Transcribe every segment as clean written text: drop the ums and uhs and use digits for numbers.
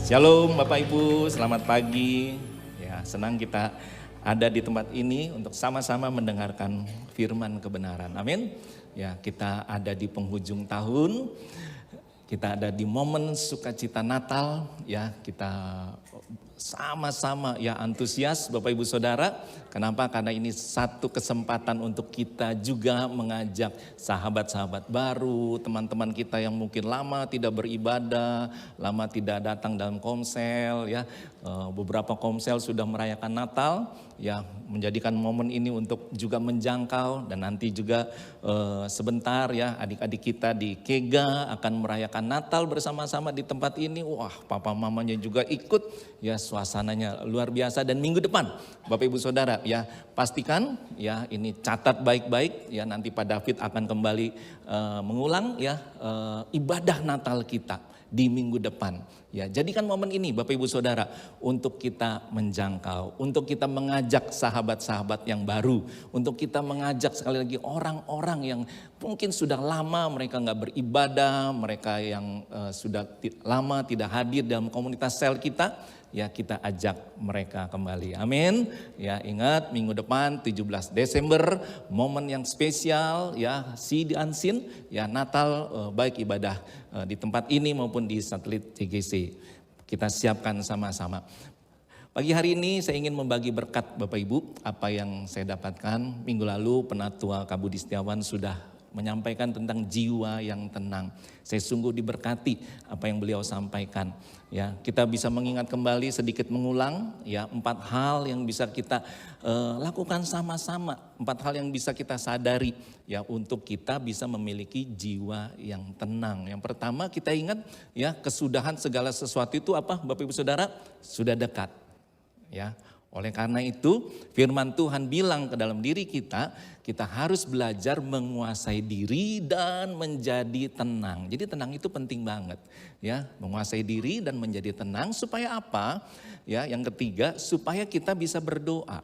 Shalom Bapak Ibu, selamat pagi. Ya, senang kita ada di tempat ini untuk sama-sama mendengarkan firman kebenaran. Amin. Ya, kita ada di penghujung tahun. Kita ada di momen sukacita Natal, ya, kita sama-sama ya antusias Bapak Ibu Saudara. Kenapa? Karena ini satu kesempatan untuk kita juga mengajak sahabat-sahabat baru, teman-teman kita yang mungkin lama tidak beribadah, lama tidak datang dalam komsel ya. Beberapa komsel sudah merayakan Natal, ya, menjadikan momen ini untuk juga menjangkau, dan nanti juga sebentar ya adik-adik kita di Kega akan merayakan Natal bersama-sama di tempat ini. Wah, papa mamanya juga ikut, ya, suasananya luar biasa. Dan minggu depan Bapak Ibu Saudara ya, pastikan ya ini catat baik-baik ya, nanti Pak David akan kembali mengulang ya ibadah Natal kita di minggu depan. Ya, jadikan momen ini Bapak Ibu Saudara untuk kita menjangkau, untuk kita mengajak sahabat-sahabat yang baru, untuk kita mengajak sekali lagi orang-orang yang mungkin sudah lama mereka nggak beribadah, mereka yang sudah lama tidak hadir dalam komunitas sel kita. Ya, kita ajak mereka kembali. Amin. Ya, ingat minggu depan 17 Desember momen yang spesial ya, See the Unseen ya, Natal, baik ibadah di tempat ini maupun di satelit CGC. Kita siapkan sama-sama. Pagi hari ini saya ingin membagi berkat Bapak Ibu apa yang saya dapatkan. Minggu lalu Penatua Kabudi Setiawan sudah menyampaikan tentang jiwa yang tenang. Saya sungguh diberkati apa yang beliau sampaikan. Ya, kita bisa mengingat kembali, sedikit mengulang ya, 4 hal yang bisa kita lakukan sama-sama, 4 hal yang bisa kita sadari ya untuk kita bisa memiliki jiwa yang tenang. Yang pertama kita ingat ya, kesudahan segala sesuatu itu apa Bapak Ibu Saudara? Sudah dekat. Ya. Oleh karena itu firman Tuhan bilang ke dalam diri kita, kita harus belajar menguasai diri dan menjadi tenang. Jadi tenang itu penting banget ya, menguasai diri dan menjadi tenang supaya apa? Ya, yang ketiga supaya kita bisa berdoa.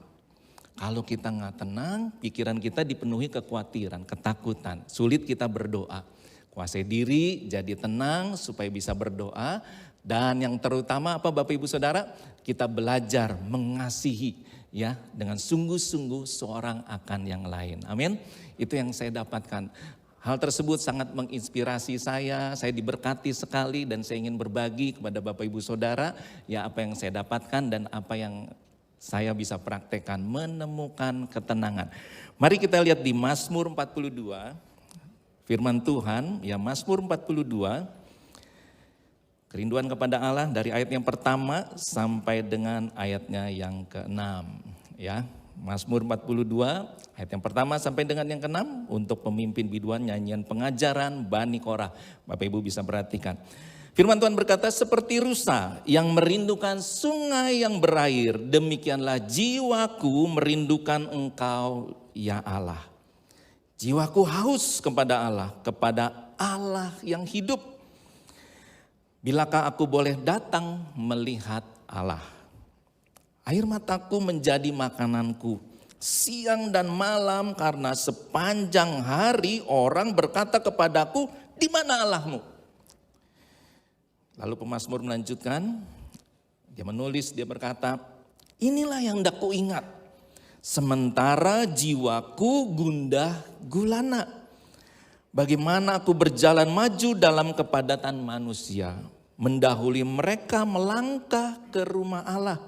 Kalau kita nggak tenang, pikiran kita dipenuhi kekhawatiran, ketakutan, sulit kita berdoa. Kuasai diri, jadi tenang supaya bisa berdoa. Dan yang terutama apa Bapak Ibu Saudara? Kita belajar mengasihi ya dengan sungguh-sungguh seorang akan yang lain. Amin. Itu yang saya dapatkan. Hal tersebut sangat menginspirasi saya diberkati sekali, dan saya ingin berbagi kepada Bapak Ibu Saudara ya apa yang saya dapatkan dan apa yang saya bisa praktekkan menemukan ketenangan. Mari kita lihat di Mazmur 42, firman Tuhan ya, Mazmur 42. Kerinduan kepada Allah dari ayat yang pertama sampai dengan ayatnya yang ke-6 ya. Mazmur 42 ayat yang pertama sampai dengan yang ke-6 untuk pemimpin biduan nyanyian pengajaran Bani Korah. Bapak Ibu bisa perhatikan. Firman Tuhan berkata, seperti rusa yang merindukan sungai yang berair, demikianlah jiwaku merindukan Engkau ya Allah. Jiwaku haus kepada Allah yang hidup. Bilakah aku boleh datang melihat Allah? Air mataku menjadi makananku siang dan malam, karena sepanjang hari orang berkata kepadaku, di mana Allahmu? Lalu pemazmur melanjutkan, dia menulis, dia berkata, inilah yang hendak ku ingat, sementara jiwaku gundah gulana. Bagaimana aku berjalan maju dalam kepadatan manusia, mendahului mereka melangkah ke rumah Allah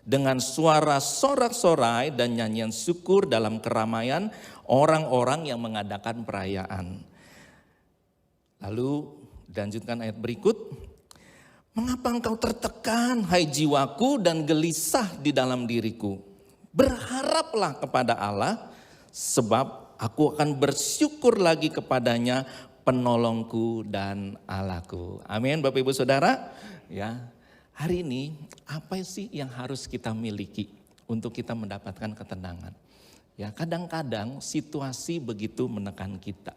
dengan suara sorak-sorai dan nyanyian syukur dalam keramaian orang-orang yang mengadakan perayaan. Lalu dilanjutkan ayat berikut, mengapa engkau tertekan hai jiwaku dan gelisah di dalam diriku? Berharaplah kepada Allah, sebab aku akan bersyukur lagi kepadanya, penolongku dan Allahku. Amin Bapak Ibu Saudara. Ya, hari ini apa sih yang harus kita miliki untuk kita mendapatkan ketenangan? Ya, kadang-kadang situasi begitu menekan kita.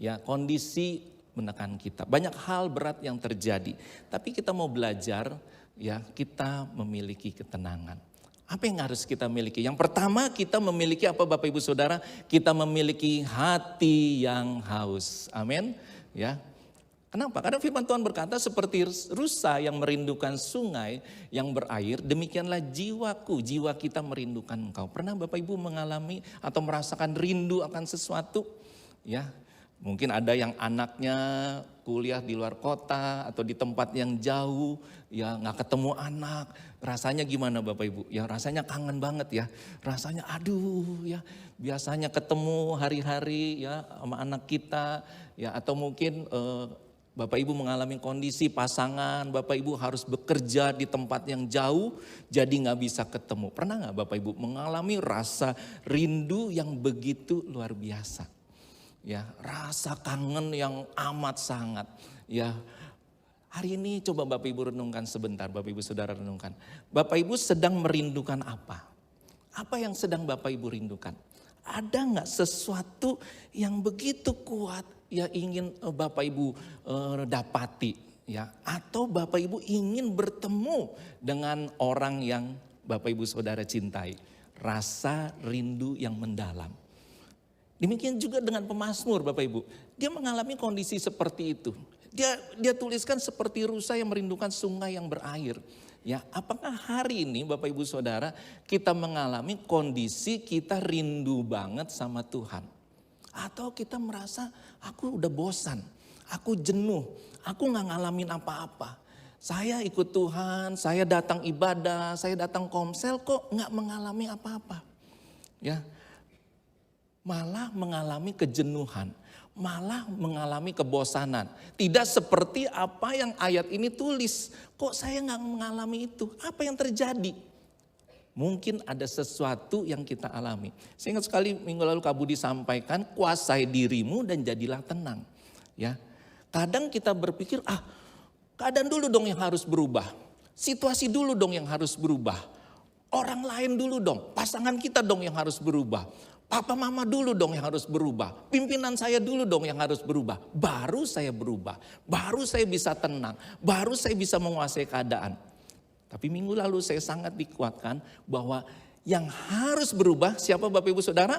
Ya, kondisi menekan kita. Banyak hal berat yang terjadi. Tapi kita mau belajar ya, kita memiliki ketenangan. Apa yang harus kita miliki? Yang pertama kita memiliki apa Bapak Ibu Saudara? Kita memiliki hati yang haus. Amin. Ya. Kenapa? Karena firman Tuhan berkata seperti rusa yang merindukan sungai yang berair, demikianlah jiwaku, jiwa kita merindukan engkau. Pernah Bapak Ibu mengalami atau merasakan rindu akan sesuatu? Ya, mungkin ada yang anaknya kuliah di luar kota atau di tempat yang jauh, ya nggak ketemu anak. Rasanya gimana Bapak Ibu? Ya rasanya kangen banget ya. Rasanya aduh ya, biasanya ketemu hari-hari ya sama anak kita. Ya atau mungkin Bapak Ibu mengalami kondisi pasangan, Bapak Ibu harus bekerja di tempat yang jauh, jadi nggak bisa ketemu. Pernah nggak Bapak Ibu mengalami rasa rindu yang begitu luar biasa? Ya, rasa kangen yang amat sangat. Ya, hari ini coba Bapak Ibu renungkan sebentar, Bapak Ibu Saudara renungkan. Bapak Ibu sedang merindukan apa? Apa yang sedang Bapak Ibu rindukan? Ada nggak sesuatu yang begitu kuat ya ingin Bapak Ibu dapati? Ya, atau Bapak Ibu ingin bertemu dengan orang yang Bapak Ibu Saudara cintai. Rasa rindu yang mendalam. Demikian juga dengan pemazmur Bapak Ibu. Dia mengalami kondisi seperti itu. Dia tuliskan seperti rusa yang merindukan sungai yang berair. Ya, apakah hari ini Bapak Ibu Saudara kita mengalami kondisi kita rindu banget sama Tuhan? Atau kita merasa aku udah bosan, aku jenuh, aku gak ngalamin apa-apa. Saya ikut Tuhan, saya datang ibadah, saya datang komsel kok gak mengalami apa-apa. Ya, malah mengalami kejenuhan, malah mengalami kebosanan. Tidak seperti apa yang ayat ini tulis. Kok saya gak mengalami itu? Apa yang terjadi? Mungkin ada sesuatu yang kita alami. Saya ingat sekali minggu lalu Kak Budi sampaikan, kuasai dirimu dan jadilah tenang. Ya, kadang kita berpikir, keadaan dulu dong yang harus berubah. Situasi dulu dong yang harus berubah. Orang lain dulu dong, pasangan kita dong yang harus berubah. Papa mama dulu dong yang harus berubah. Pimpinan saya dulu dong yang harus berubah. Baru saya berubah. Baru saya bisa tenang. Baru saya bisa menguasai keadaan. Tapi minggu lalu saya sangat dikuatkan bahwa yang harus berubah siapa Bapak Ibu Saudara?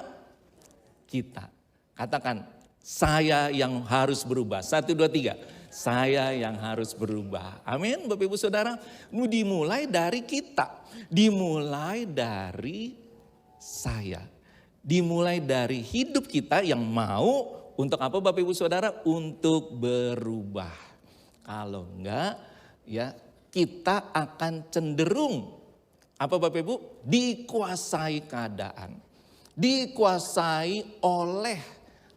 Kita. Katakan, saya yang harus berubah. 1, 2, 3. Saya yang harus berubah. Amin Bapak Ibu Saudara. Dimulai dari kita. Dimulai dari saya. Dimulai dari hidup kita yang mau untuk apa Bapak Ibu Saudara? Untuk berubah. Kalau enggak ya kita akan cenderung apa Bapak Ibu? Dikuasai keadaan. Dikuasai oleh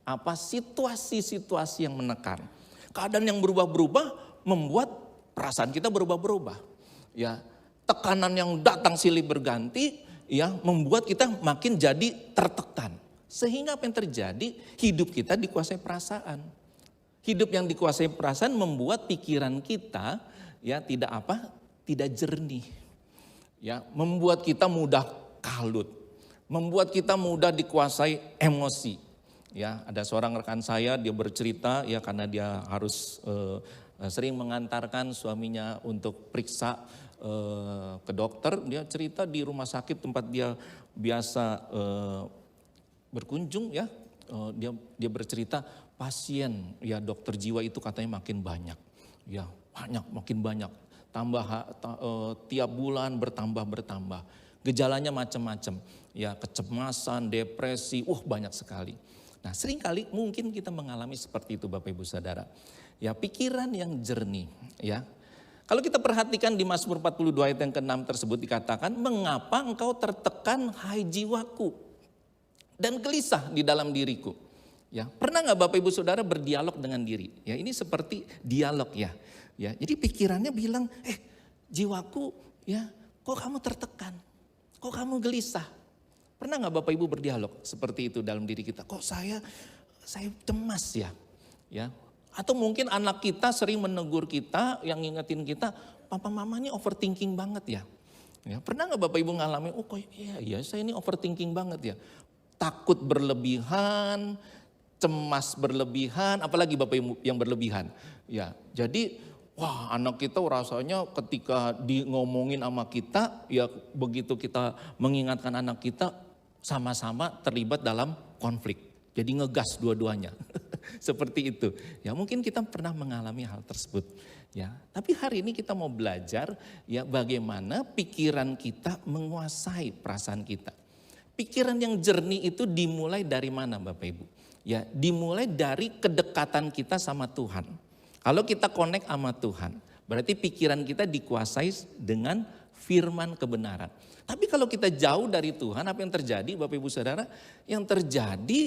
apa situasi-situasi yang menekan. Keadaan yang berubah-berubah membuat perasaan kita berubah-berubah. Ya, tekanan yang datang silih berganti ya membuat kita makin jadi tertekan. Sehingga apa yang terjadi? Hidup kita dikuasai perasaan. Hidup yang dikuasai perasaan membuat pikiran kita ya tidak jernih. Ya, membuat kita mudah kalut. Membuat kita mudah dikuasai emosi. Ya, ada seorang rekan saya dia bercerita ya karena dia harus sering mengantarkan suaminya untuk periksa ke dokter, dia cerita di rumah sakit tempat dia biasa berkunjung ya, dia bercerita pasien ya dokter jiwa itu katanya makin banyak, ya makin banyak, tiap bulan bertambah, gejalanya macam-macam, ya kecemasan, depresi, banyak sekali. Nah seringkali mungkin kita mengalami seperti itu Bapak Ibu Saudara, ya pikiran yang jernih, ya. Kalau kita perhatikan di Mazmur 42 ayat yang ke-6 tersebut dikatakan, mengapa engkau tertekan hai jiwaku dan gelisah di dalam diriku. Ya, pernah nggak Bapak Ibu Saudara berdialog dengan diri? Ya, ini seperti dialog ya. Ya, jadi pikirannya bilang, jiwaku ya, kok kamu tertekan? Kok kamu gelisah? Pernah nggak Bapak Ibu berdialog seperti itu dalam diri kita? Kok saya cemas ya? Ya. Atau mungkin anak kita sering menegur kita, yang ngingetin kita, papa mamanya overthinking banget ya. Ya, pernah gak Bapak Ibu ngalamin, kok iya saya ini overthinking banget ya. Takut berlebihan, cemas berlebihan, apalagi Bapak Ibu yang berlebihan. Ya, jadi anak kita rasanya ketika ngomongin sama kita, ya begitu kita mengingatkan anak kita, sama-sama terlibat dalam konflik. Jadi ngegas dua-duanya. Seperti itu. Ya mungkin kita pernah mengalami hal tersebut. Ya, tapi hari ini kita mau belajar ya bagaimana pikiran kita menguasai perasaan kita. Pikiran yang jernih itu dimulai dari mana Bapak Ibu? Ya, dimulai dari kedekatan kita sama Tuhan. Kalau kita connect sama Tuhan, berarti pikiran kita dikuasai dengan firman kebenaran. Tapi kalau kita jauh dari Tuhan, apa yang terjadi Bapak Ibu Saudara? Yang terjadi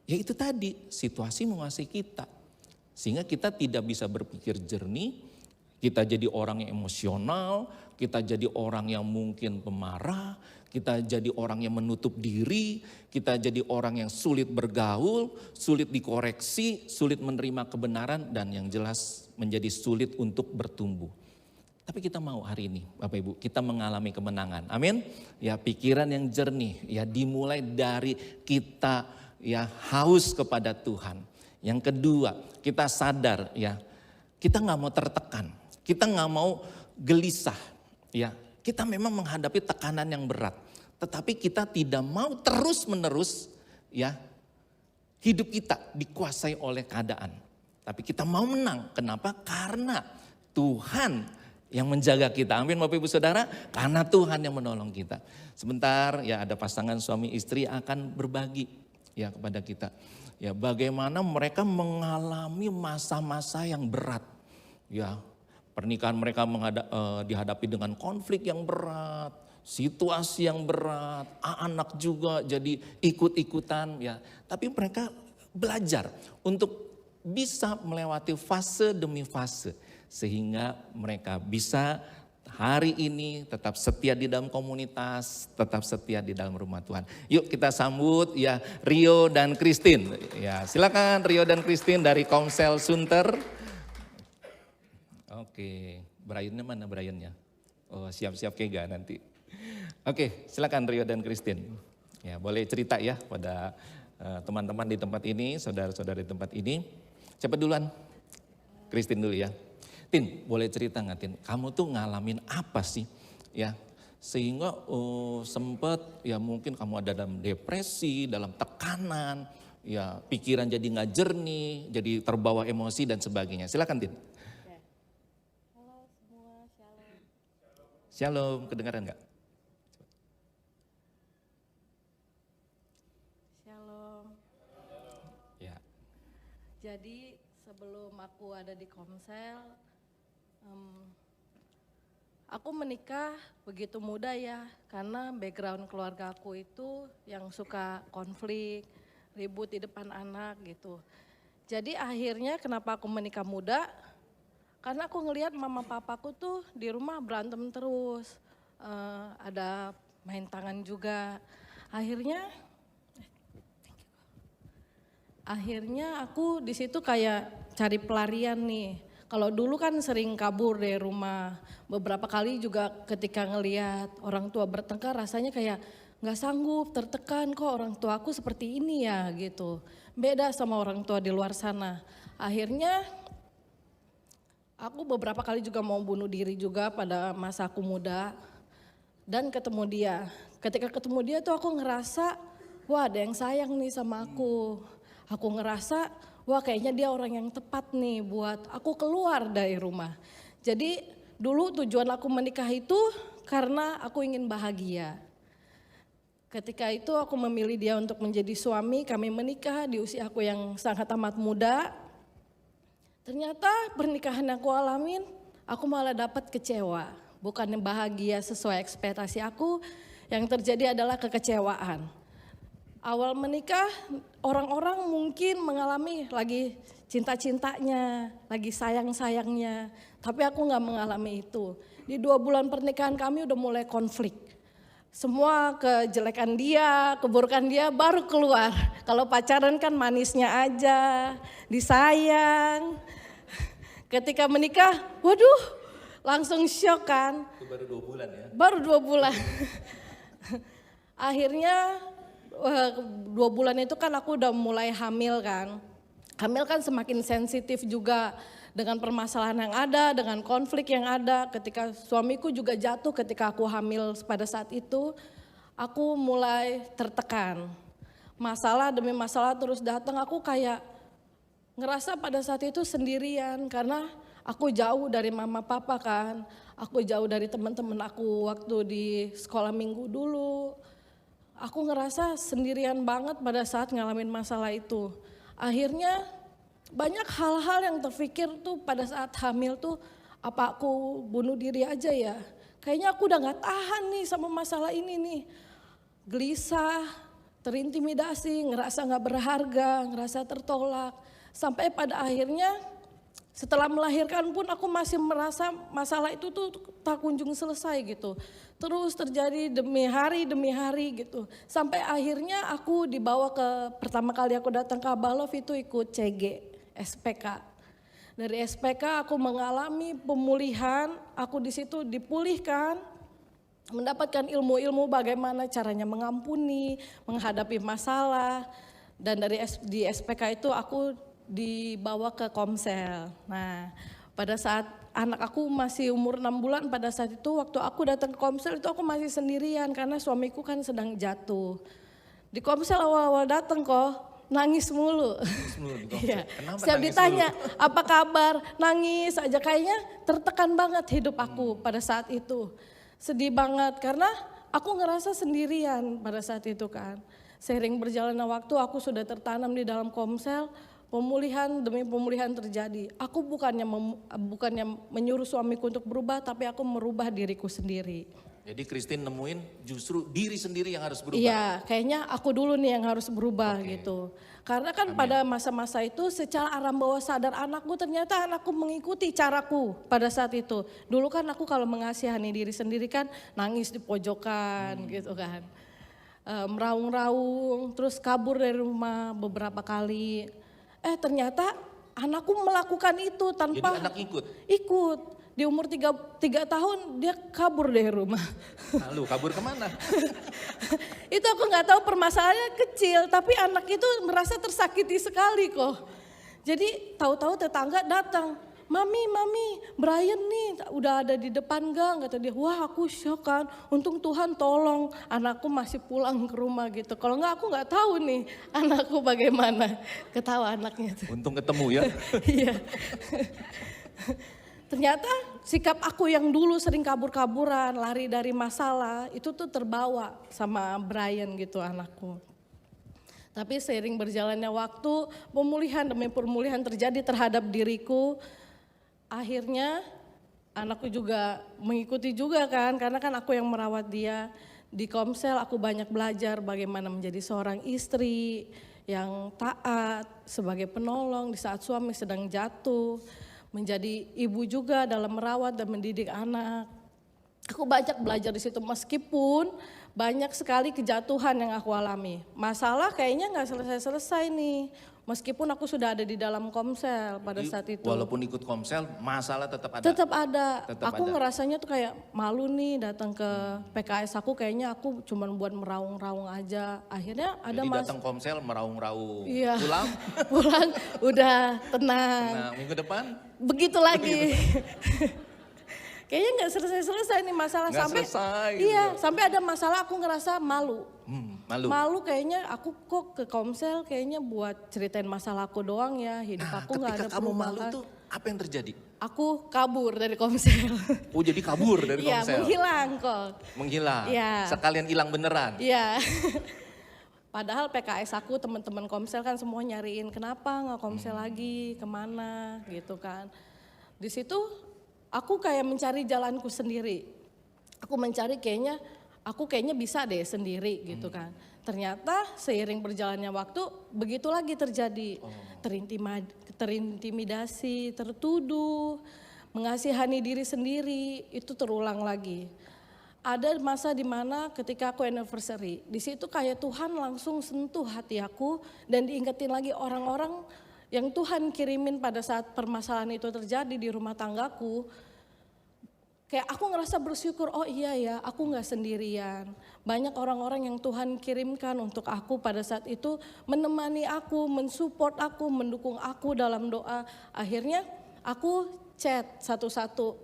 yaitu tadi, situasi menguasai kita. Sehingga kita tidak bisa berpikir jernih, kita jadi orang yang emosional, kita jadi orang yang mungkin pemarah, kita jadi orang yang menutup diri, kita jadi orang yang sulit bergaul, sulit dikoreksi, sulit menerima kebenaran, dan yang jelas menjadi sulit untuk bertumbuh. Tapi kita mau hari ini Bapak Ibu, kita mengalami kemenangan. Amin. Ya pikiran yang jernih, ya dimulai dari kita ya haus kepada Tuhan. Yang kedua, kita sadar ya, kita gak mau tertekan, kita gak mau gelisah. Ya, kita memang menghadapi tekanan yang berat. Tetapi kita tidak mau terus menerus ya hidup kita dikuasai oleh keadaan. Tapi kita mau menang, kenapa? Karena Tuhan yang menjaga kita. Amin Bapak Ibu Saudara, karena Tuhan yang menolong kita. Sebentar ya ada pasangan suami istri akan berbagi ya kepada kita. Ya bagaimana mereka mengalami masa-masa yang berat. Ya pernikahan mereka dihadapi dengan konflik yang berat, situasi yang berat, anak juga jadi ikut-ikutan ya. Tapi mereka belajar untuk bisa melewati fase demi fase. Sehingga mereka bisa hari ini tetap setia di dalam komunitas, tetap setia di dalam rumah Tuhan. Yuk kita sambut ya Rio dan Christine. Ya silakan Rio dan Christine dari Komsel Sunter. Oke, Briannya mana Briannya? Oh siap-siap kega nanti. Oke, silakan Rio dan Christine. Ya boleh cerita ya pada teman-teman di tempat ini, saudara-saudara di tempat ini. Siapa duluan? Christine dulu ya. Tin, boleh cerita nggak Tin? Kamu tuh ngalamin apa sih? Ya, sehingga sempet ya mungkin kamu ada dalam depresi, dalam tekanan, ya pikiran jadi nggak jernih, jadi terbawa emosi dan sebagainya. Silakan Tin. Ya. Halo semua, shalom. Shalom, kedengaran nggak? Shalom. Ya. Jadi sebelum aku ada di Komsel, aku menikah begitu muda ya, karena background keluarga aku itu yang suka konflik, ribut di depan anak gitu. Jadi akhirnya kenapa aku menikah muda, karena aku ngelihat mama papaku tuh di rumah berantem terus, ada main tangan juga. Akhirnya aku di situ kayak cari pelarian nih. Kalau dulu kan sering kabur dari rumah, beberapa kali juga ketika ngelihat orang tua bertengkar rasanya kayak nggak sanggup, tertekan kok orang tua aku seperti ini ya gitu. Beda sama orang tua di luar sana. Akhirnya aku beberapa kali juga mau bunuh diri juga pada masa aku muda dan ketemu dia. Ketika ketemu dia tuh aku ngerasa wah ada yang sayang nih sama aku. Aku ngerasa wah kayaknya dia orang yang tepat nih buat aku keluar dari rumah. Jadi dulu tujuan aku menikah itu karena aku ingin bahagia. Ketika itu aku memilih dia untuk menjadi suami, kami menikah di usia aku yang sangat amat muda. Ternyata pernikahan yang aku alamin, aku malah dapat kecewa. Bukan yang bahagia sesuai ekspektasi aku, yang terjadi adalah kekecewaan. Awal menikah orang-orang mungkin mengalami lagi cinta-cintanya, lagi sayang-sayangnya. Tapi aku gak mengalami itu. Di 2 bulan pernikahan kami udah mulai konflik. Semua kejelekan dia, keburukan dia baru keluar. Kalau pacaran kan manisnya aja, disayang. Ketika menikah, waduh langsung syok kan. Itu baru 2 bulan ya? Baru 2 bulan. Akhirnya 2 bulan itu kan aku udah mulai hamil kan. Hamil kan semakin sensitif juga dengan permasalahan yang ada, dengan konflik yang ada. Ketika suamiku juga jatuh ketika aku hamil pada saat itu, aku mulai tertekan. Masalah demi masalah terus datang, aku kayak ngerasa pada saat itu sendirian karena aku jauh dari mama papa kan. Aku jauh dari teman-teman aku waktu di sekolah minggu dulu. Aku ngerasa sendirian banget pada saat ngalamin masalah itu. Akhirnya banyak hal-hal yang terpikir tuh pada saat hamil tuh, apa aku bunuh diri aja ya. Kayaknya aku udah gak tahan nih sama masalah ini nih. Gelisah, terintimidasi, ngerasa gak berharga, ngerasa tertolak. Sampai pada akhirnya setelah melahirkan pun aku masih merasa masalah itu tuh tak kunjung selesai gitu. Terus terjadi demi hari gitu. Sampai akhirnya aku dibawa ke, pertama kali aku datang ke Abah Love itu ikut CG, SPK. Dari SPK aku mengalami pemulihan, aku di situ dipulihkan, mendapatkan ilmu-ilmu bagaimana caranya mengampuni, menghadapi masalah. Dan di SPK itu aku dibawa ke Komsel. Nah, pada saat anak aku masih umur 6 bulan, pada saat itu waktu aku datang ke Komsel itu aku masih sendirian karena suamiku kan sedang jatuh. Di Komsel awal-awal datang kok nangis mulu. Iya. Setiap ditanya apa kabar, nangis aja, kayaknya tertekan banget hidup aku pada saat itu. Sedih banget karena aku ngerasa sendirian pada saat itu kan. Seiring berjalannya waktu aku sudah tertanam di dalam Komsel. Pemulihan demi pemulihan terjadi. Aku bukannya menyuruh suamiku untuk berubah, tapi aku merubah diriku sendiri. Jadi Christine nemuin justru diri sendiri yang harus berubah. Iya, kayaknya aku dulu nih yang harus berubah gitu. Karena kan pada masa-masa itu secara alam bawah sadar ternyata anakku mengikuti caraku pada saat itu. Dulu kan aku kalau mengasihani diri sendiri kan nangis di pojokan gitu kan. Meraung-raung, terus kabur dari rumah beberapa kali. Ternyata anakku melakukan itu tanpa. Jadi anak ikut? Ikut. Di umur 3 tahun dia kabur dari rumah. Lalu kabur kemana? Itu aku gak tahu, permasalahannya kecil, tapi anak itu merasa tersakiti sekali kok. Jadi tahu-tahu tetangga datang. Mami, Brian nih udah ada di depan gang, kata dia. Wah, aku syok kan, untung Tuhan tolong anakku masih pulang ke rumah gitu. Kalau enggak aku nggak tahu nih anakku bagaimana. Ketawa anaknya tuh. Untung ketemu ya. Iya. Ternyata sikap aku yang dulu sering kabur-kaburan, lari dari masalah, itu tuh terbawa sama Brian gitu anakku. Tapi seiring berjalannya waktu, pemulihan demi pemulihan terjadi terhadap diriku. Akhirnya anakku juga mengikuti juga kan, karena kan aku yang merawat dia. Di Komsel aku banyak belajar bagaimana menjadi seorang istri yang taat, sebagai penolong di saat suami sedang jatuh. Menjadi ibu juga dalam merawat dan mendidik anak. Aku banyak belajar di situ meskipun banyak sekali kejatuhan yang aku alami. Masalah kayaknya nggak selesai-selesai nih. Meskipun aku sudah ada di dalam Komsel pada saat itu. Walaupun ikut Komsel, masalah tetap ada. Tetap ada. Tetap Aku ada. ngerasanya tuh kayak malu nih datang ke PKS aku, kayaknya aku cuman buat meraung-raung aja. Akhirnya ada Jadi datang Komsel meraung-raung. Iya. Pulang? Pulang udah tenang. Nah, minggu depan? Begitu lagi. Kayaknya nggak selesai-selesai nih masalah Nggak sampai. selesai, Iya, gitu. sampai ada masalah aku ngerasa malu. Malu. Malu kayaknya aku kok ke Komsel kayaknya buat ceritain masalahku doang ya, hidup aku nggak ada Ketika kamu malu perubahan. tuh apa yang terjadi? Aku kabur dari Komsel. Oh, jadi kabur dari Iya, Komsel? menghilang kok. Menghilang? Iya. Sekalian hilang beneran? Iya. Padahal PKS aku teman-teman Komsel kan semua nyariin kenapa nggak Komsel lagi, kemana gitu kan. Di situ aku kayak mencari jalanku sendiri. Aku mencari aku kayaknya bisa deh sendiri gitu kan. Ternyata seiring berjalannya waktu begitu lagi terjadi. Terintimidasi, tertuduh, mengasihani diri sendiri, itu terulang lagi. Ada masa di mana ketika aku anniversary, di situ kayak Tuhan langsung sentuh hati aku dan diingetin lagi orang-orang yang Tuhan kirimin pada saat permasalahan itu terjadi di rumah tanggaku. Kayak aku ngerasa bersyukur, oh iya ya aku gak sendirian. Banyak orang-orang yang Tuhan kirimkan untuk aku pada saat itu menemani aku, mensupport aku, mendukung aku dalam doa. Akhirnya aku chat satu-satu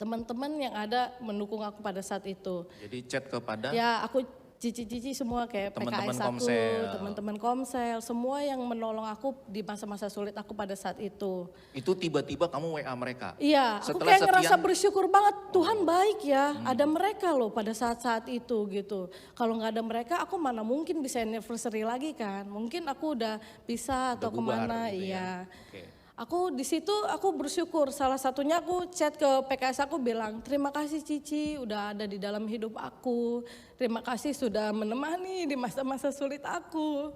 teman-teman yang ada mendukung aku pada saat itu. Jadi chat kepada? Ya aku cici-cici semua kayak Teman-teman PKS aku, Komsel. teman-teman Komsel, semua yang menolong aku di masa-masa sulit aku pada saat itu. Itu tiba-tiba kamu WA mereka? Iya, aku Setelah kayak ngerasa sekian- bersyukur banget, Tuhan baik ya, ada mereka loh pada saat-saat itu gitu. Kalau nggak ada mereka, aku mana mungkin bisa anniversary lagi kan? Mungkin aku udah bisa atau Udah bubar kemana, gitu iya. ya. Oke. Aku di situ aku bersyukur. Salah satunya aku chat ke PKS aku bilang, terima kasih Cici udah ada di dalam hidup aku. Terima kasih sudah menemani di masa-masa sulit aku.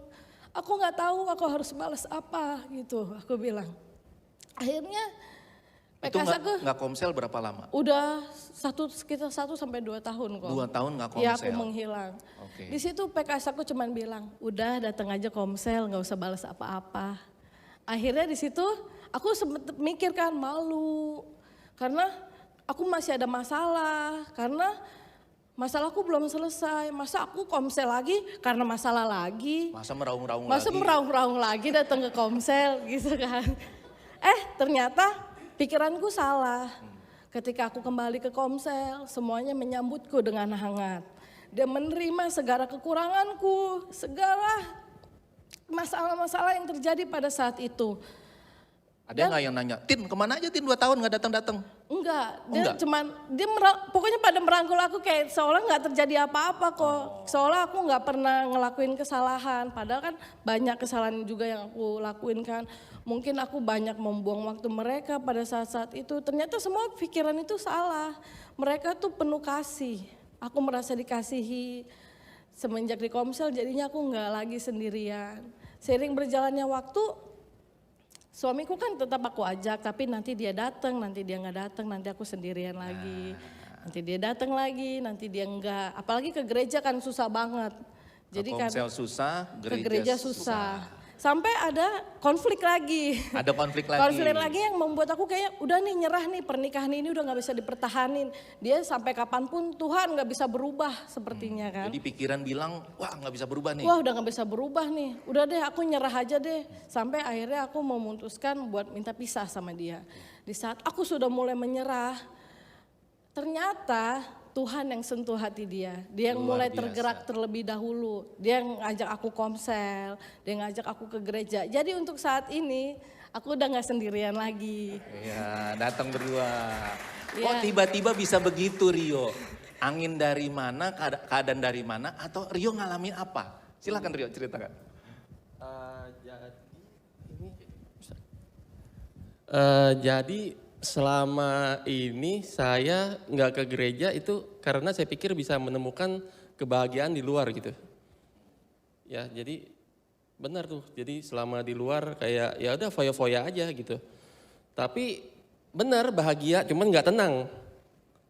Aku nggak tahu aku harus balas apa gitu. Aku bilang. Akhirnya Itu PKS aku nggak Komsel berapa lama? udah sekitar 1 sampai 2 tahun kok. 2 tahun nggak Ya Komsel? aku menghilang. Oke. Di situ PKS aku cuman bilang, udah datang aja Komsel, nggak usah balas apa-apa. Akhirnya di situ aku sempet mikir kan malu, karena aku masih ada masalah, karena masalahku belum selesai. Masa aku Komsel lagi karena masalah lagi? Masa meraung-raung Masa lagi? meraung-raung lagi datang ke Komsel gitu kan. Ternyata pikiranku salah. Ketika aku kembali ke Komsel, semuanya menyambutku dengan hangat. Dia menerima segala kekuranganku, segala masalah-masalah yang terjadi pada saat itu. Ada nggak yang nanya, Tin kemana aja Tin 2 tahun nggak datang-datang? Enggak, Oh, dia enggak? cuman pokoknya pada merangkul aku kayak seolah nggak terjadi apa-apa kok. Seolah aku nggak pernah ngelakuin kesalahan. Padahal kan banyak kesalahan juga yang aku lakuin kan. Mungkin aku banyak membuang waktu mereka pada saat-saat itu. Ternyata semua pikiran itu salah. Mereka tuh penuh kasih. Aku merasa dikasihi. Semenjak di Komsel jadinya aku nggak lagi sendirian. Seiring berjalannya waktu, suamiku kan tetap aku ajak, tapi nanti dia datang, nanti dia nggak datang, nanti aku sendirian lagi. Nanti dia datang lagi, nanti dia enggak. Apalagi ke gereja kan susah banget. Jadi kan Komsel susah, ke gereja susah. Sampai ada konflik lagi. Ada konflik lagi. Konflik lagi yang membuat aku kayak udah nih nyerah nih, pernikahan ini udah nggak bisa dipertahanin. Dia sampai kapanpun Tuhan nggak bisa berubah sepertinya kan. Jadi pikiran bilang, wah nggak bisa berubah nih. Wah udah gak bisa berubah nih, udah deh aku nyerah aja deh. Sampai akhirnya aku memutuskan buat minta pisah sama dia. Di saat aku sudah mulai menyerah, ternyata Tuhan yang sentuh hati dia. Dia yang Luar mulai biasa. tergerak terlebih dahulu. Dia yang ngajak aku Komsel, dia yang ngajak aku ke gereja. Jadi untuk saat ini aku udah gak sendirian lagi. Iya, datang berdua. Iya. Kok tiba-tiba bisa begitu Rio? Angin dari mana, keadaan dari mana, atau Rio ngalamin apa? Silakan Rio ceritakan. Jadi selama ini saya nggak ke gereja itu karena saya pikir bisa menemukan kebahagiaan di luar gitu. Ya jadi benar tuh. Jadi selama di luar kayak ya udah foya-foya aja gitu. Tapi benar bahagia, cuman nggak tenang.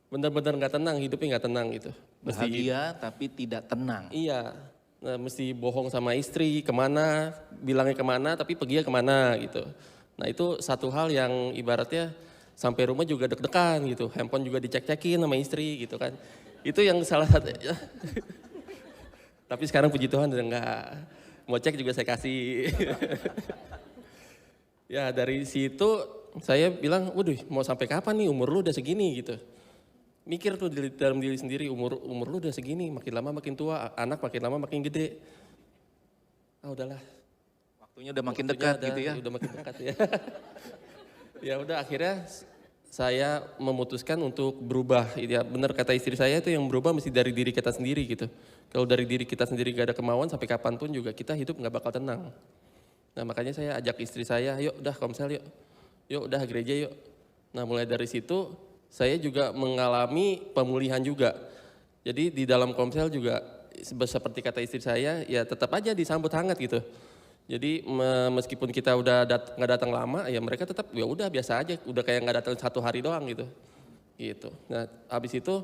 Benar-benar nggak tenang, hidupnya nggak tenang gitu. Bahagia tapi tidak tenang. Iya, nah, mesti bohong sama istri kemana, bilangnya kemana tapi pergi kemana gitu. Nah itu satu hal yang ibaratnya sampai rumah juga deg-degan gitu, handphone juga dicek-cekin sama istri gitu kan. Itu yang salah satu. Tapi sekarang puji Tuhan udah enggak, mau cek juga saya kasih. Ya dari situ saya bilang, waduh mau sampai kapan nih umur lu udah segini gitu. Mikir tuh di dalam diri sendiri, umur lu udah segini, makin lama makin tua, anak makin lama makin gede. Ah udahlah. Waktunya udah makin Waktunya dekat gitu ya. Udah makin dekat ya. Ya udah akhirnya saya memutuskan untuk berubah. Ya benar kata istri saya itu yang berubah mesti dari diri kita sendiri gitu. Kalau dari diri kita sendiri gak ada kemauan sampai kapanpun juga kita hidup gak bakal tenang. Nah makanya saya ajak istri saya, yuk udah Komsel yuk. Yuk udah gereja yuk. Nah mulai dari situ saya juga mengalami pemulihan juga. Jadi di dalam Komsel juga seperti kata istri saya ya tetap aja disambut hangat gitu. Jadi meskipun kita udah nggak datang lama ya mereka tetap ya udah biasa aja, udah kayak nggak datang 1 hari doang gitu. Gitu. Nah habis itu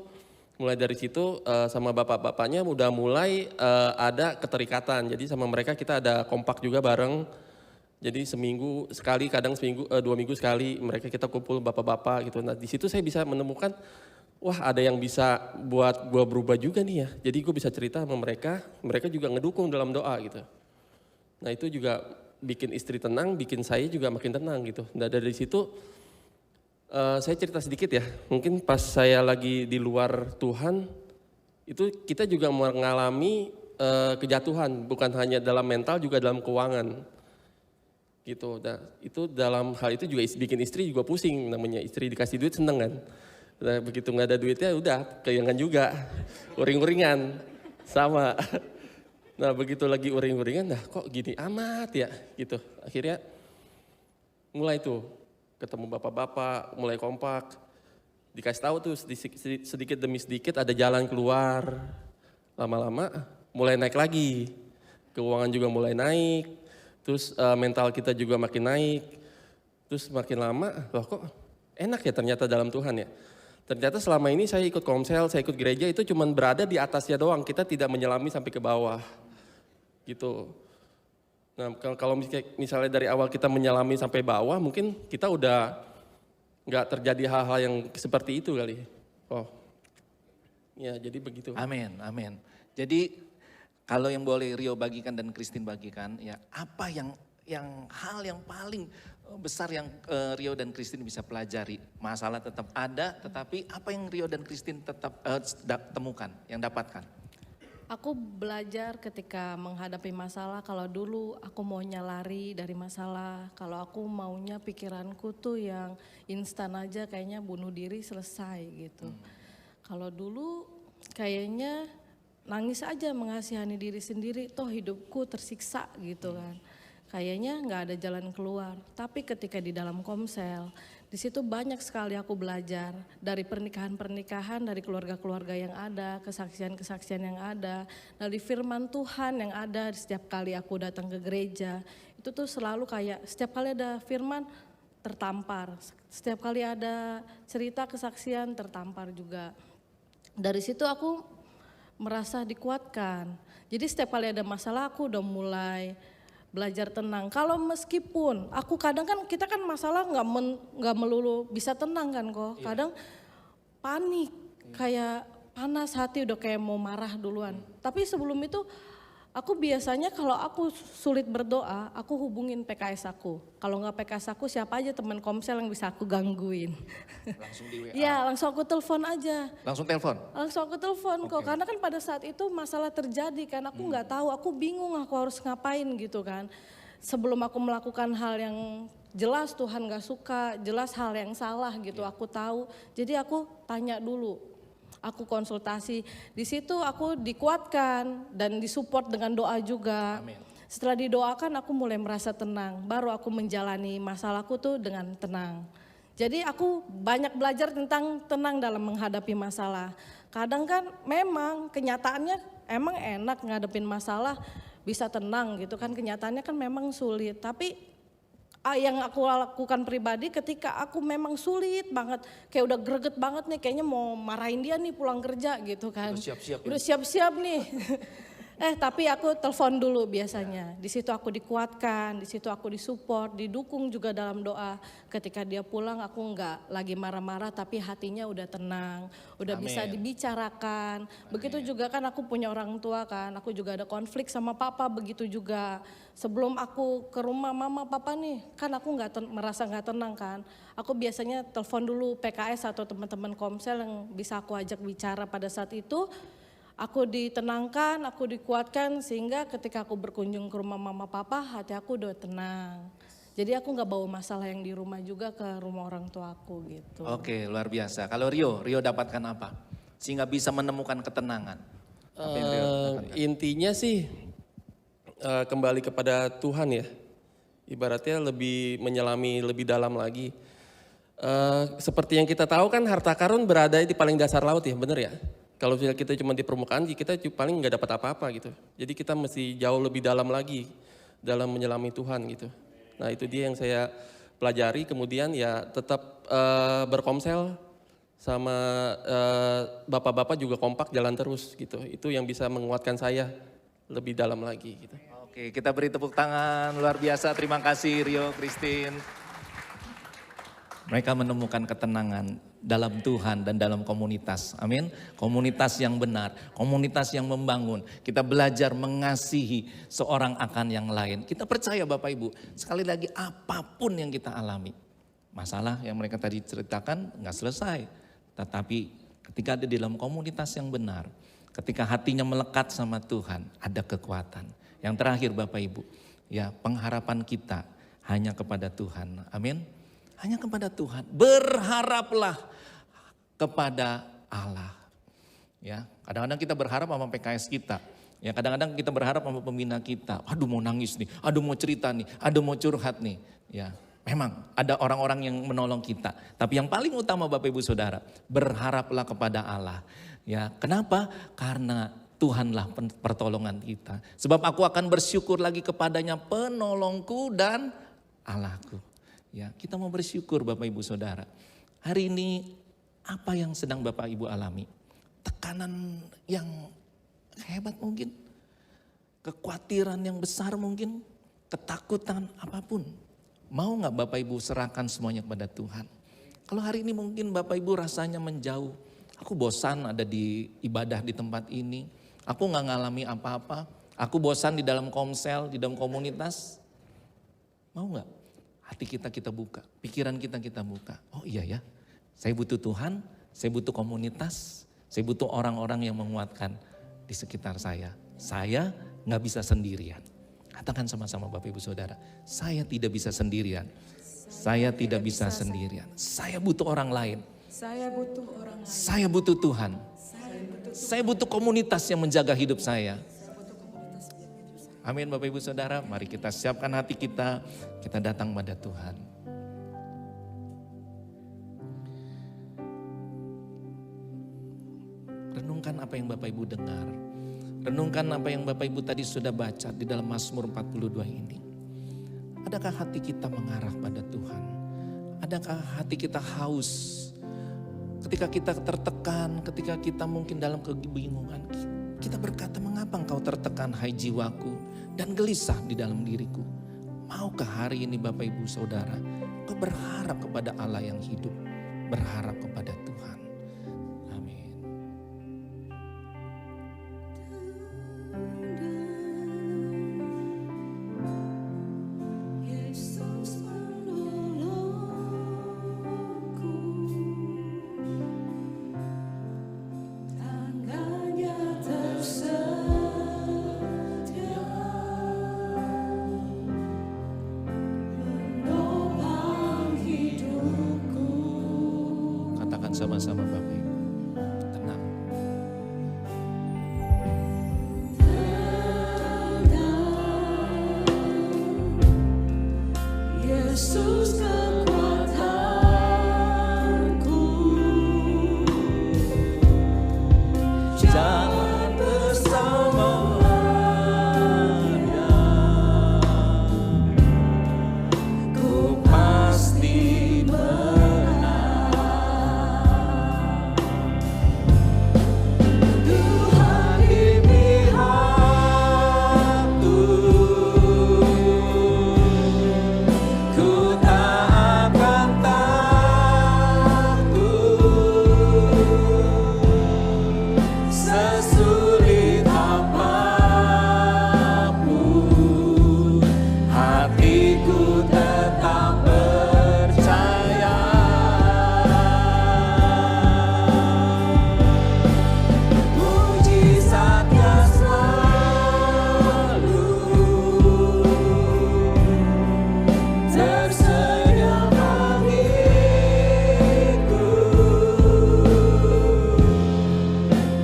mulai dari situ sama bapak-bapaknya udah mulai ada keterikatan. Jadi sama mereka kita ada kompak juga bareng. Jadi seminggu sekali, kadang 2 minggu sekali mereka kita kumpul bapak-bapak gitu. Nah di situ saya bisa menemukan, wah ada yang bisa buat gue berubah juga nih ya. Jadi gue bisa cerita sama mereka, mereka juga ngedukung dalam doa gitu. Nah itu juga bikin istri tenang, bikin saya juga makin tenang gitu. Nah dari situ saya cerita sedikit ya, mungkin pas saya lagi di luar Tuhan, itu kita juga mengalami kejatuhan, bukan hanya dalam mental juga dalam keuangan. Gitu. Nah, itu dalam hal itu juga bikin istri juga pusing, namanya istri dikasih duit seneng kan. Nah, begitu nggak ada duitnya udah kehilangan juga, uring-uringan sama. Nah begitu lagi uring-uringan, nah kok gini amat ya gitu. Akhirnya mulai tuh ketemu bapak-bapak, mulai kompak, dikasih tahu tuh sedikit demi sedikit ada jalan keluar. Lama-lama mulai naik lagi, keuangan juga mulai naik, terus mental kita juga makin naik, terus makin lama, loh kok enak ya ternyata dalam Tuhan ya. Ternyata selama ini saya ikut komsel, saya ikut gereja itu cuman berada di atasnya doang, kita tidak menyelami sampai ke bawah gitu. Nah kalau misalnya dari awal kita menyelami sampai bawah, mungkin kita udah nggak terjadi hal-hal yang seperti itu kali. Oh, ya jadi begitu. Amin, amin. Jadi kalau yang boleh Rio bagikan dan Christine bagikan, ya apa yang hal yang paling besar yang Rio dan Christine bisa pelajari? Masalah tetap ada, tetapi apa yang Rio dan Christine tetap temukan, yang dapatkan? Aku belajar ketika menghadapi masalah, kalau dulu aku maunya lari dari masalah, kalau aku maunya pikiranku tuh yang instan aja kayaknya bunuh diri selesai gitu. Kalau dulu kayaknya nangis aja mengasihani diri sendiri, toh hidupku tersiksa gitu kan. Kayaknya nggak ada jalan keluar. Tapi ketika di dalam komsel, di situ banyak sekali aku belajar dari pernikahan-pernikahan, dari keluarga-keluarga yang ada, kesaksian-kesaksian yang ada, dari firman Tuhan yang ada setiap kali aku datang ke gereja. Itu tuh selalu kayak setiap kali ada firman tertampar, setiap kali ada cerita kesaksian tertampar juga. Dari situ aku merasa dikuatkan. Jadi setiap kali ada masalah aku udah mulai belajar tenang. Kalau meskipun aku kadang kan kita kan masalah nggak melulu bisa tenang kan kok. Kadang panik, kayak panas hati udah kayak mau marah duluan. Tapi sebelum itu aku biasanya kalau aku sulit berdoa, aku hubungin PKS aku. Kalau nggak PKS aku siapa aja teman komsel yang bisa aku gangguin. Langsung di WA? Iya langsung aku telepon aja. Langsung telepon? Langsung aku telepon kok, karena kan pada saat itu masalah terjadi kan, aku nggak tahu, aku bingung aku harus ngapain gitu kan. Sebelum aku melakukan hal yang jelas Tuhan gak suka, jelas hal yang salah gitu, aku tahu. Jadi aku tanya dulu, aku konsultasi, di situ aku dikuatkan dan disupport dengan doa juga. Amin. Setelah didoakan aku mulai merasa tenang, baru aku menjalani masalahku tuh dengan tenang. Jadi aku banyak belajar tentang tenang dalam menghadapi masalah. Kadang kan memang kenyataannya emang enak ngadepin masalah bisa tenang gitu kan, kenyataannya kan memang sulit. Tapi yang aku lakukan pribadi ketika aku memang sulit banget, kayak udah greget banget nih, kayaknya mau marahin dia nih pulang kerja gitu kan. Udah siap-siap nih. Tapi aku telepon dulu biasanya. Di situ aku dikuatkan, di situ aku disupport, didukung juga dalam doa. Ketika dia pulang aku nggak lagi marah-marah tapi hatinya udah tenang, udah Amin. bisa dibicarakan. Begitu juga kan aku punya orang tua kan, aku juga ada konflik sama papa begitu juga. Sebelum aku ke rumah mama papa nih, kan aku merasa nggak tenang kan. Aku biasanya telepon dulu PKS atau teman-teman komsel yang bisa aku ajak bicara pada saat itu. Aku ditenangkan, aku dikuatkan sehingga ketika aku berkunjung ke rumah mama papa hati aku udah tenang. Jadi aku gak bawa masalah yang di rumah juga ke rumah orang tua aku gitu. Oke, luar biasa. Kalau Rio dapatkan apa? Sehingga bisa menemukan ketenangan. Apa yang Rio dapatkan? Intinya sih kembali kepada Tuhan ya. Ibaratnya lebih menyelami lebih dalam lagi. Seperti yang kita tahu kan harta karun berada di paling dasar laut ya, bener ya? Kalau kita cuma di permukaan, kita paling nggak dapat apa-apa gitu. Jadi kita mesti jauh lebih dalam lagi dalam menyelami Tuhan gitu. Nah itu dia yang saya pelajari. Kemudian ya tetap berkomsel sama bapak-bapak juga kompak jalan terus gitu. Itu yang bisa menguatkan saya lebih dalam lagi gitu. Oke, kita beri tepuk tangan luar biasa. Terima kasih Rio, Christine. Mereka menemukan ketenangan dalam Tuhan dan dalam komunitas. Amin. Komunitas yang benar, komunitas yang membangun. Kita belajar mengasihi seorang akan yang lain. Kita percaya Bapak Ibu, sekali lagi apapun yang kita alami. Masalah yang mereka tadi ceritakan nggak selesai. Tetapi ketika ada di dalam komunitas yang benar, Ketika hatinya melekat sama Tuhan, ada kekuatan. Yang terakhir Bapak Ibu, ya pengharapan kita hanya kepada Tuhan. Amin. Hanya kepada Tuhan. Berharaplah kepada Allah. Ya, kadang-kadang kita berharap sama PKS kita. Ya, kadang-kadang kita berharap sama pembina kita. Aduh mau nangis nih, aduh mau cerita nih, aduh mau curhat nih. Ya, memang ada orang-orang yang menolong kita. Tapi yang paling utama Bapak Ibu Saudara, berharaplah kepada Allah. Ya, kenapa? Karena Tuhanlah pertolongan kita. Sebab aku akan bersyukur lagi kepadanya, penolongku dan Allahku. Ya, kita mau bersyukur Bapak Ibu Saudara. Hari ini apa yang sedang Bapak Ibu alami? Tekanan yang hebat mungkin, kekhawatiran yang besar mungkin, ketakutan apapun. Mau gak Bapak Ibu serahkan semuanya kepada Tuhan? Kalau hari ini mungkin Bapak Ibu rasanya menjauh. Aku bosan ada di ibadah di tempat ini. Aku gak ngalami apa-apa. Aku bosan di dalam komsel, di dalam komunitas. Mau gak? Hati kita buka, pikiran kita buka. Oh iya ya, saya butuh Tuhan, saya butuh komunitas, saya butuh orang-orang yang menguatkan di sekitar saya. Saya gak bisa sendirian. Katakan sama-sama Bapak Ibu Saudara, saya tidak bisa sendirian. Saya tidak bisa sendirian. Saya butuh orang lain. Saya butuh orang lain. Saya butuh Tuhan. Saya butuh komunitas yang menjaga hidup saya. Amin Bapak Ibu Saudara, mari kita siapkan hati kita datang pada Tuhan. Renungkan apa yang Bapak Ibu dengar. Renungkan apa yang Bapak Ibu tadi sudah baca di dalam Mazmur 42 ini. Adakah hati kita mengarah pada Tuhan? Adakah hati kita haus? Ketika kita tertekan, ketika kita mungkin dalam kebingungan, kita berkata, mengapa engkau tertekan hai jiwaku dan gelisah di dalam diriku? Maukah hari ini Bapak Ibu Saudara, kau berharap kepada Allah yang hidup, berharap kepada Tuhan. Amin. Yesus menolongku, tangannya tersedia menopang hidupku. Katakan sama-sama Bapak Ibu, tenang. Yesus kekuatanku, Jalan bersamanya, ku pasti menang. Tuhan di pihakku, ku tak akan takut. Sesulit apapun, hatiku tetap percaya. Mujizatnya selalu tersedia bagiku.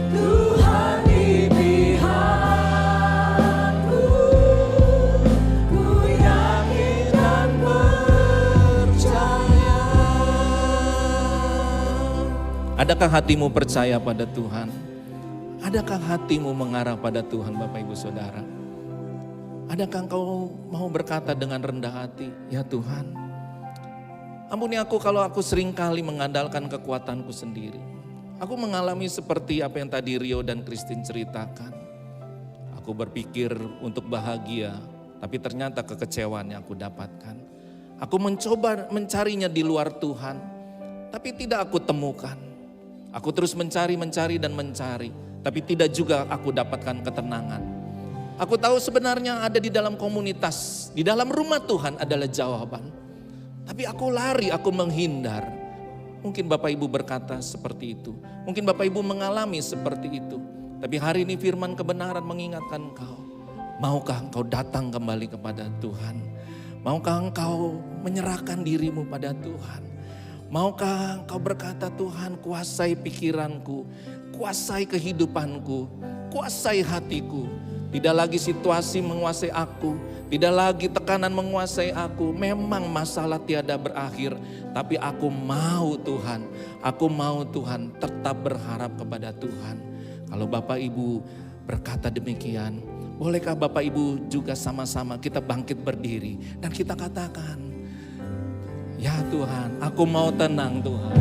Tuhan di pihakku, ku yakin dan percaya. Adakah hatimu percaya pada Tuhan? Adakah hatimu mengarah pada Tuhan Bapak Ibu Saudara? Adakah engkau mau berkata dengan rendah hati, ya Tuhan, ampuni aku kalau aku seringkali mengandalkan kekuatanku sendiri. Aku mengalami seperti apa yang tadi Rio dan Christine ceritakan. Aku berpikir untuk bahagia, tapi ternyata kekecewaan yang aku dapatkan. Aku mencoba mencarinya di luar Tuhan, tapi tidak aku temukan. Aku terus mencari dan mencari, tapi tidak juga aku dapatkan ketenangan. Aku tahu sebenarnya ada di dalam komunitas, di dalam rumah Tuhan adalah jawaban. Tapi aku lari, aku menghindar. Mungkin Bapak Ibu berkata seperti itu. Mungkin Bapak Ibu mengalami seperti itu. Tapi hari ini firman kebenaran mengingatkan engkau. Maukah engkau datang kembali kepada Tuhan? Maukah engkau menyerahkan dirimu pada Tuhan? Maukah engkau berkata, Tuhan kuasai pikiranku, kuasai kehidupanku, kuasai hatiku. Tidak lagi situasi menguasai aku, tidak lagi tekanan menguasai aku. Memang masalah tiada berakhir, tapi aku mau Tuhan, aku mau Tuhan tetap berharap kepada Tuhan. Kalau Bapak Ibu berkata demikian, bolehkah Bapak Ibu juga sama-sama kita bangkit berdiri dan kita katakan, ya Tuhan, aku mau tenang Tuhan.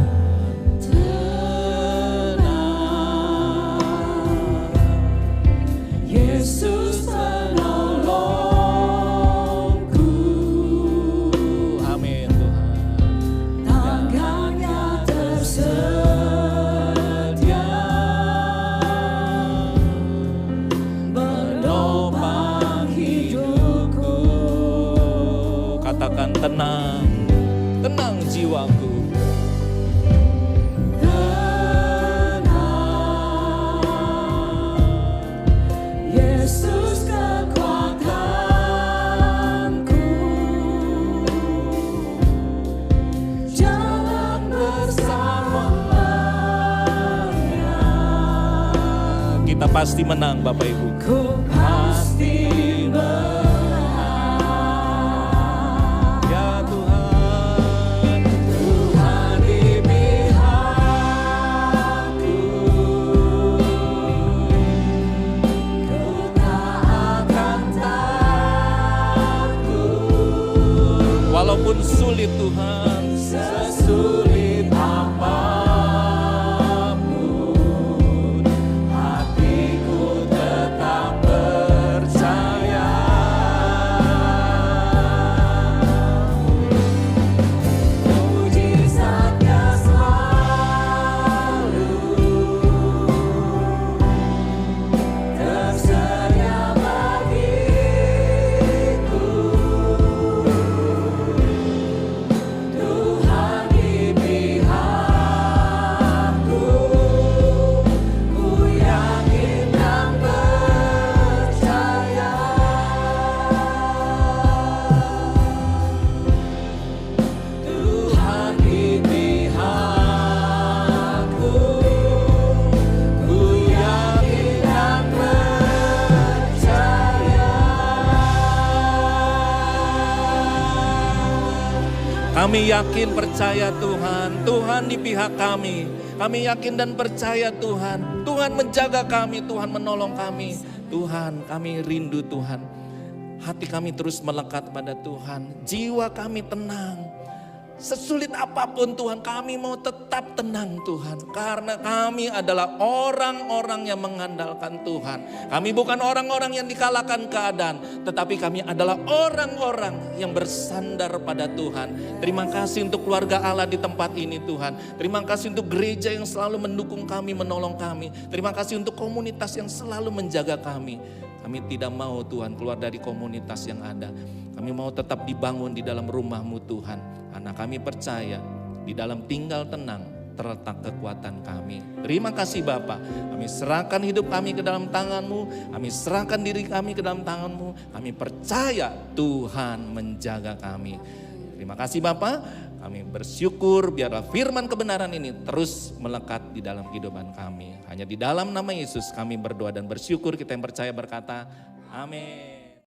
Yesus penolongku, Amin Tuhan. tangannya tersedia menopang hidupku. Katakan tenang, tenang jiwaku. Yesus kekuatanku, jalan bersamanya. Kita pasti menang Bapak Ibu. Ku pasti Ya Tuhan, Tuhan di pihakku. Ku tak akan takut, walaupun sulit Tuhan, sesulit apapun, hatiku tetap percaya. Mujizatnya selalu tersedia bagiku. Tuhan di pihakku, ku yakin dan percaya. Tuhan di pihakku, ku yakin dan percaya. kami yakin percaya Tuhan, Tuhan di pihak kami. Kami yakin dan percaya Tuhan, Tuhan menjaga kami, Tuhan menolong kami. Tuhan, kami rindu Tuhan. Hati kami terus melekat pada Tuhan, jiwa kami tenang. Sesulit apapun Tuhan, kami mau tetap tenang Tuhan. Karena kami adalah orang-orang yang mengandalkan Tuhan. Kami bukan orang-orang yang dikalahkan keadaan, tetapi kami adalah orang-orang yang bersandar pada Tuhan. Terima kasih untuk keluarga Allah di tempat ini Tuhan. Terima kasih untuk gereja yang selalu mendukung kami, menolong kami. Terima kasih untuk komunitas yang selalu menjaga kami. Kami tidak mau Tuhan keluar dari komunitas yang ada. Kami mau tetap dibangun di dalam rumah-Mu Tuhan. Karena kami percaya di dalam tinggal tenang terletak kekuatan kami. Terima kasih Bapa. Kami serahkan hidup kami ke dalam tangan-Mu. Kami serahkan diri kami ke dalam tangan-Mu. Kami percaya Tuhan menjaga kami. Terima kasih Bapa. Kami bersyukur biarlah firman kebenaran ini terus melekat di dalam kehidupan kami. Hanya di dalam nama Yesus kami berdoa dan bersyukur, kita yang percaya berkata, amin.